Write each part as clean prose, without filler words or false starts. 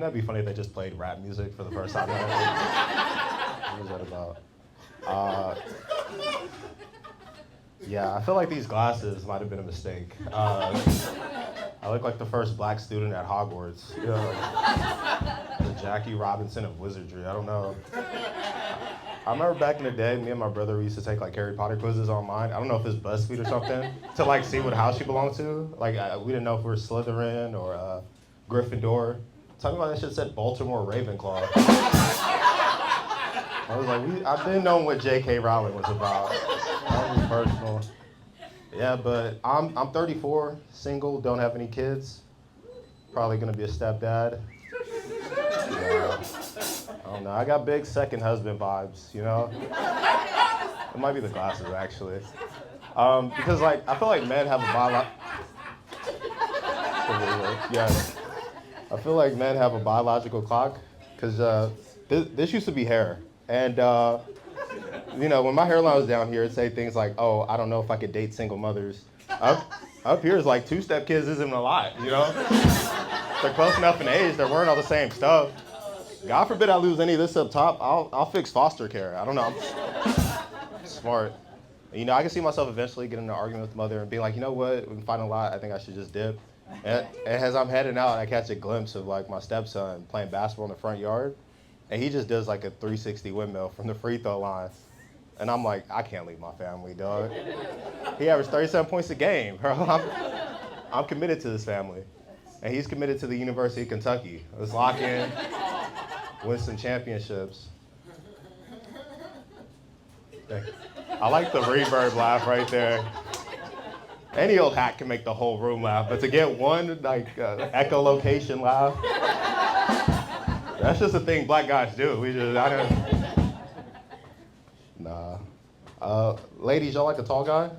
that be funny if they just played rap music for the first time? What was that about? Uh, yeah, I feel like these glasses might have been a mistake. I look like the first black student at Hogwarts. You know, like the Jackie Robinson of wizardry. I don't know. I remember back in the day, me and my brother used to take like Harry Potter quizzes online. I don't know if it's BuzzFeed or something, to like see what house you belong to. Like we didn't know if we were Slytherin or Gryffindor. Tell me why that shit said Baltimore Ravenclaw. I was like, I didn't know what J.K. Rowling was about. That was personal. Yeah, but I'm 34, single, don't have any kids. Probably gonna be a stepdad. Yeah. I don't know. I got big second husband vibes, you know? It might be the glasses, actually. Because, like, I feel like men have a I feel like men have a biological clock, because this used to be hair. And, you know, when my hairline was down here, it'd say things like, oh, I don't know if I could date single mothers. Up here is like two-step kids isn't a lot, you know? They're close enough in age, they're wearing all the same stuff. God forbid I lose any of this up top, I'll fix foster care. I don't know, I'm smart. You know, I can see myself eventually getting in an argument with mother and being like, you know what, we've been fighting a lot, I think I should just dip. And as I'm heading out, I catch a glimpse of like my stepson playing basketball in the front yard, and he just does like a 360 windmill from the free throw line. And I'm like, I can't leave my family, dog. He averaged 37 points a game, bro. I'm committed to this family. And he's committed to the University of Kentucky. Let's lock in, win some championships. I like the reverb laugh right there. Any old hack can make the whole room laugh, but to get one like echolocation laugh, that's just a thing black guys do. Nah. Ladies, y'all like a tall guy?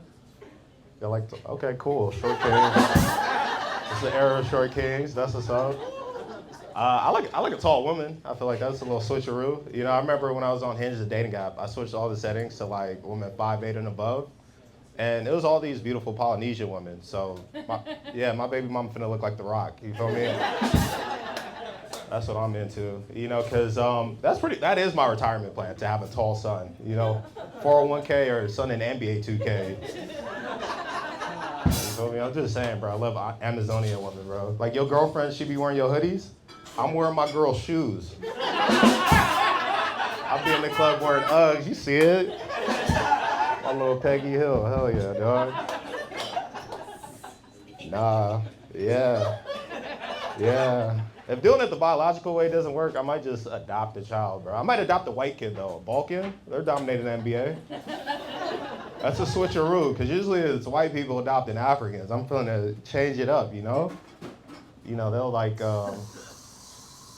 Y'all like, okay, cool, short king. It's the era of short kings, that's what's up. I like a tall woman. I feel like that's a little switcheroo. You know, I remember when I was on Hinge, the dating app, I switched all the settings to like women 5'8" and above. And it was all these beautiful Polynesian women. So, my baby mama finna look like The Rock, you feel me? That's what I'm into, you know, because that is my retirement plan, to have a tall son, you know, 401k or son in NBA 2K. You feel me? I'm just saying, bro, I love Amazonian women, bro. Like your girlfriend, she be wearing your hoodies? I'm wearing my girl's shoes. I'll be in the club wearing Uggs, you see it? My little Peggy Hill, hell yeah, dog. Nah, yeah. If doing it the biological way doesn't work, I might just adopt a child, bro. I might adopt a white kid, though. A Balkan, they're dominating the NBA. That's a switcheroo, because usually it's white people adopting Africans. I'm feeling to change it up, you know? You know, they'll like, cause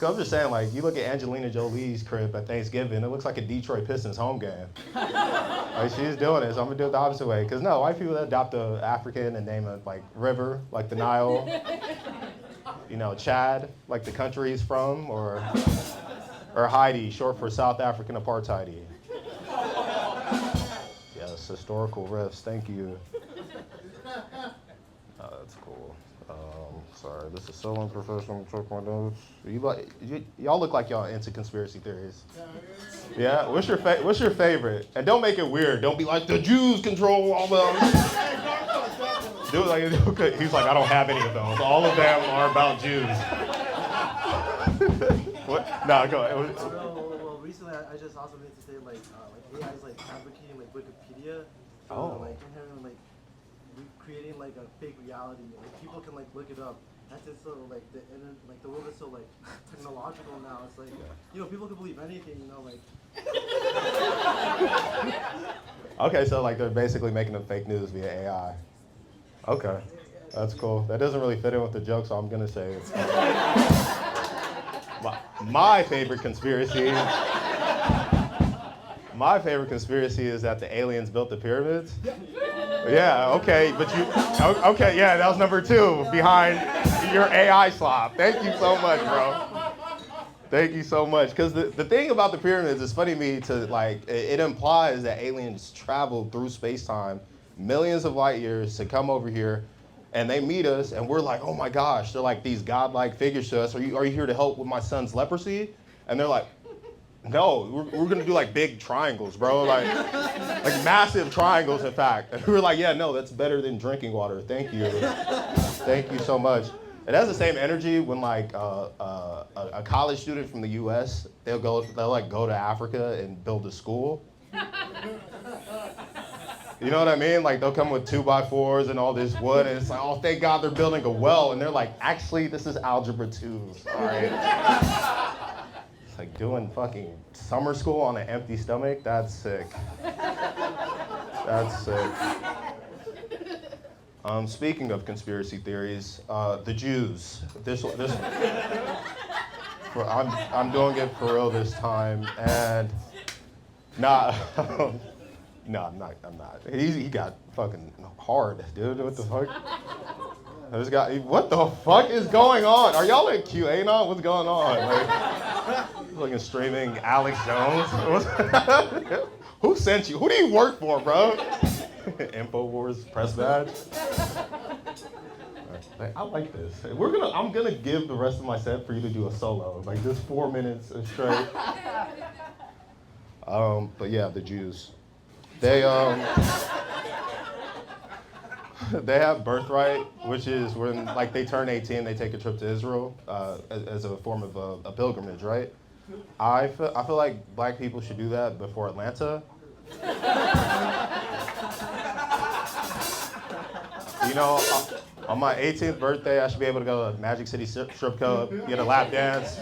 I'm just saying, like, you look at Angelina Jolie's crib at Thanksgiving, it looks like a Detroit Pistons home game. Like, she's doing it, so I'm gonna do it the opposite way. Because no, white people that adopt an African and name it, like, river, like the Nile. You know, Chad, like the country he's from, or Haiti, short for South African apartheid. Yes, historical riffs, thank you. That's cool. Sorry, this is so unprofessional. Check my notes. Y'all look like y'all into conspiracy theories. Yeah, what's your favorite? And don't make it weird. Don't be like the Jews control all the. Do it like, okay. He's like, I don't have any of those. All of them are about Jews. What? No, go ahead. Well, recently I just saw something to say like AI is like advocating like Wikipedia. Like inherently like creating like a fake reality. Like people can like look it up. That's just so like the internet, like the world is so like technological now. It's like you know people can believe anything. You know like. Okay, so like they're basically making up fake news via AI. Okay, that's cool. That doesn't really fit in with the joke, so I'm gonna say it. My favorite conspiracy. My favorite conspiracy is that the aliens built the pyramids. Yeah, okay, but okay, yeah, that was number 2 behind your AI slop. Thank you so much, bro. Thank you so much. Because the thing about the pyramids is funny to me to like, it implies that aliens traveled through space-time millions of light years to come over here, And they meet us, and we're like, oh my gosh, they're like these godlike figures to us. Are you here to help with my son's leprosy? And they're like, no, we're gonna do like big triangles, bro, like massive triangles, in fact. And we were like, yeah, no, that's better than drinking water. Thank you, thank you so much. It has the same energy when like a college student from the U.S. they'll like go to Africa and build a school. You know what I mean? Like they'll come with 2x4s and all this wood, and it's like, oh, thank God they're building a well, and they're like, actually, this is algebra 2. All right. It's like doing fucking summer school on an empty stomach. That's sick. That's sick. Speaking of conspiracy theories, the Jews. I'm doing it for real this time, and nah. No, I'm not. He got fucking hard, dude. What the fuck? What the fuck is going on? Are y'all at QAnon? What's going on? Like, fucking streaming Alex Jones? Who sent you? Who do you work for, bro? InfoWars press badge. I like this. I'm gonna give the rest of my set for you to do a solo, like just 4 minutes straight. But yeah, the Jews. They have birthright, which is when like they turn 18, they take a trip to Israel as a form of a pilgrimage, right? I feel like black people should do that before Atlanta. You know, on my 18th birthday, I should be able to go to Magic City Strip Club, get a lap dance,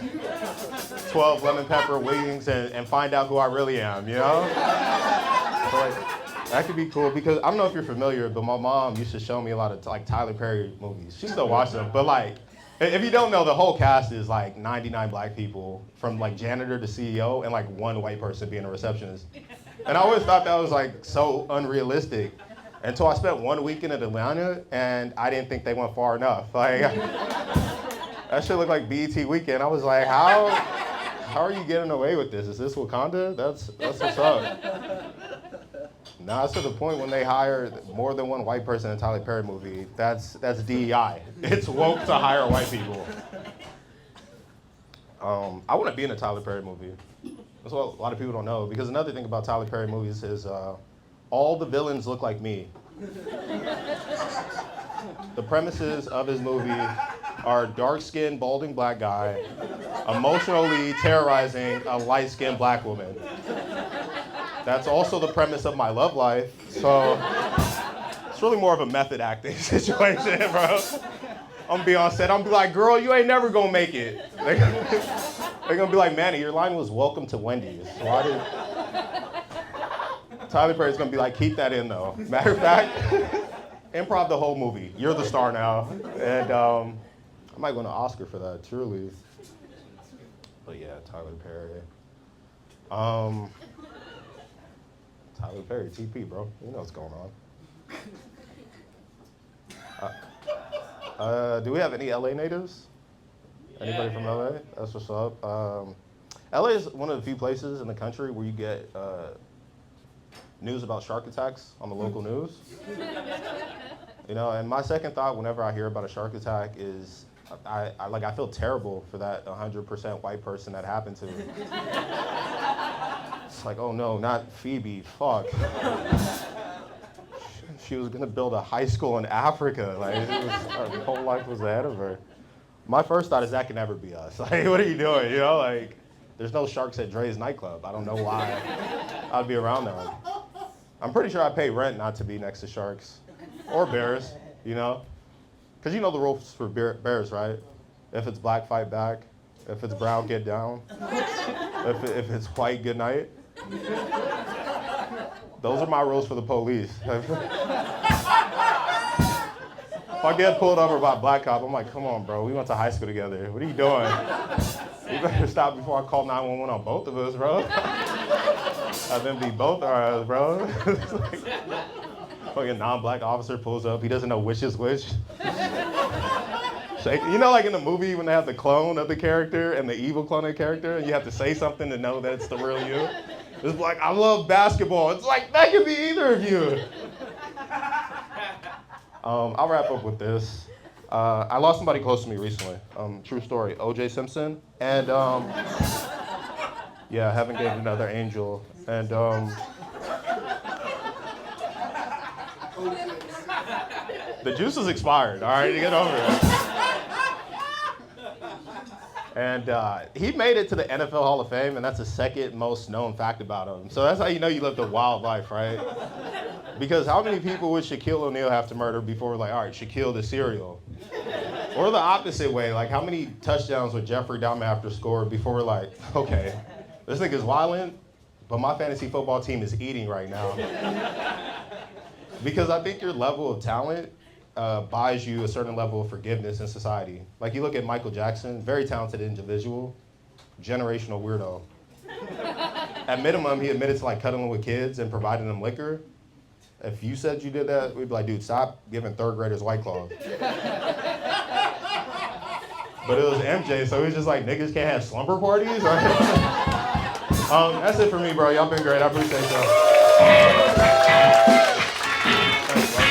12 lemon pepper wings, and find out who I really am, you know? So, like, that could be cool because I don't know if you're familiar, but my mom used to show me a lot of like Tyler Perry movies. She still watches them, but like, if you don't know, the whole cast is like 99 black people, from like janitor to CEO, and like one white person being a receptionist. And I always thought that was like so unrealistic until I spent 1 weekend in Atlanta, and I didn't think they went far enough. Like, that shit looked like BET weekend. I was like, how are you getting away with this? Is this Wakanda? That's what's up. Now it's to the point when they hire more than one white person in a Tyler Perry movie. That's DEI. It's woke to hire white people. I want to be in a Tyler Perry movie. That's what a lot of people don't know. Because another thing about Tyler Perry movies is all the villains look like me. The premises of his movie are dark-skinned, balding black guy emotionally terrorizing a light-skinned black woman. That's also the premise of my love life, so it's really more of a method acting situation, bro. I'm gonna be on set, I'm gonna be like, girl, you ain't never gonna make it. They're gonna be like, Manny, your line was welcome to Wendy's. Why did... Tyler Perry's gonna be like, keep that in though. Matter of fact, improv the whole movie. You're the star now. And I might win an Oscar for that, truly. But yeah, Tyler Perry. Tyler Perry, TP, bro. You know what's going on. Do we have any LA natives? Anybody from LA? That's what's up. LA is one of the few places in the country where you get news about shark attacks on the local news. You know, and my second thought whenever I hear about a shark attack is I feel terrible for that 100% white person that happened to. It's like, oh no, not Phoebe, fuck. She was gonna build a high school in Africa. Like, her whole life was ahead of her. My first thought is that can never be us. Like, what are you doing? You know, like, there's no sharks at Dre's nightclub. I don't know why I'd be around there. I'm pretty sure I pay rent not to be next to sharks or bears, you know? Because you know the rules for bears, right? If it's black, fight back. If it's brown, get down. If it's white, good night. Those are my rules for the police. If I get pulled over by a black cop, I'm like, come on, bro, we went to high school together. What are you doing? You better stop before I call 911 on both of us, bro. Have them be both our eyes, bro. It's like, a non-black officer pulls up, he doesn't know which is which. You know, like in the movie when they have the clone of the character and the evil clone of the character, and you have to say something to know that it's the real you? It's like, I love basketball. It's like, that could be either of you. I'll wrap up with this. I lost somebody close to me recently. True story. O.J. Simpson. And yeah, heaven gave another angel. And the juice is expired. All right, get over it. And he made it to the NFL Hall of Fame, and that's the second most known fact about him. So that's how you know you lived a wild life, right? Because how many people would Shaquille O'Neal have to murder before we're like, all right, Shaquille the serial? Or the opposite way, like how many touchdowns would Jeffrey Dahmer have to score before we're like, okay, this nigga's wildin', but my fantasy football team is eating right now. Because I think your level of talent buys you a certain level of forgiveness in society. Like you look at Michael Jackson, very talented individual, generational weirdo. At minimum, he admitted to like cuddling with kids and providing them liquor. If you said you did that, we'd be like, dude, stop giving third graders White Claws. But it was MJ, so he was just like, niggas can't have slumber parties? Right? That's it for me, bro. Y'all been great. I appreciate y'all. Thanks, bro.